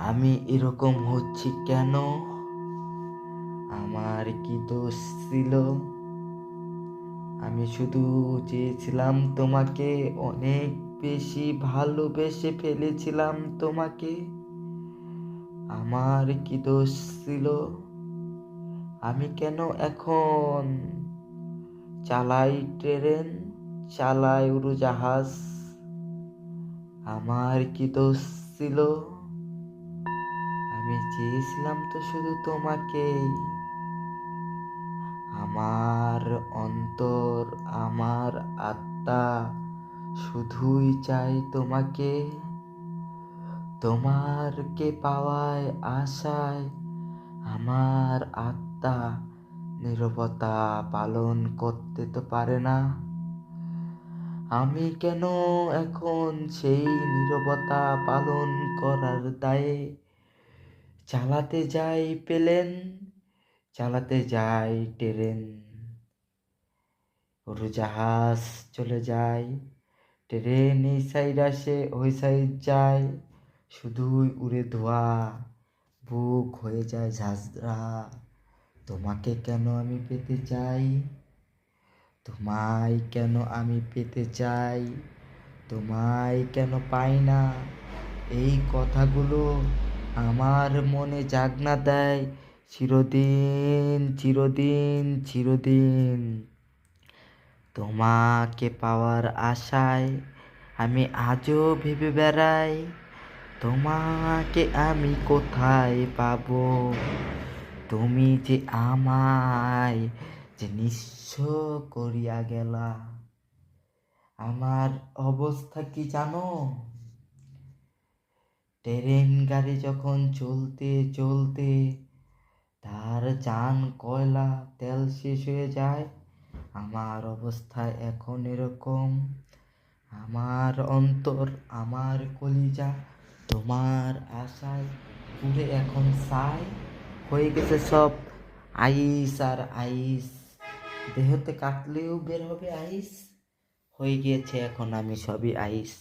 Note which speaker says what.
Speaker 1: আমি এরকম হচ্ছি কেন? আমার কি দোষ ছিল? আমি শুধু চেয়েছিলাম তোমাকে, অনেক বেশি ভালোবেসে ফেলেছিলাম তোমাকে। আমার কি দোষ ছিল? আমি কেন এখন চালাই ট্রেন, চালাই উড়োজাহাজ? আমার কি দোষ ছিল? আমি চেয়েছিলাম তো শুধু তোমাকেই। আমার অন্তর, আমার আত্মা শুধুই চাই তোমাকে। তোমারকে পাওয়ায় আশায় আমার আত্মা নীরবতা পালন করতে তো পারে না। আমি কেন এখন সেই নীরবতা পালন করার দায়ে চালাতে যাই প্লেন, চালাতে যাই ট্রেন? উড়োজাহাজ চলে যায়, ট্রেন এই সাইড আসে ওই সাইড যায়, শুধুই উড়ে ধোয়া, বুক হয়ে যায় ঝাঁঝরা। তোমাকে কেন আমি পেতে চাই? তোমায় কেন আমি পেতে চাই? তোমায় কেন পাই না? এই কথাগুলো আমার মনে জাগনা দেয় চিরদিন, চিরদিন, চিরদিন। তোমাকে পাওয়ার আশায় আমি আজও ভেবে বেড়াই, তোমাকে আমি কোথায় পাবো? তুমি যে আমায় যে নিঃস্ব করিয়া গেলা। আমার অবস্থা কি জানো? ট্রেন গাড়ি যখন চলতে চলতে তার যান কয়লা তেল শেষ হয়ে যায়, আমার অবস্থা এখন এরকম। আমার অন্তর, আমার কলিজা তোমার আশায় পুরে এখন ছাই হয়ে গেছে সব আইস আর আইস। দেহতে কাটলেও বের হবে আইস, হয়ে গিয়েছে এখন আমি সবই আইস।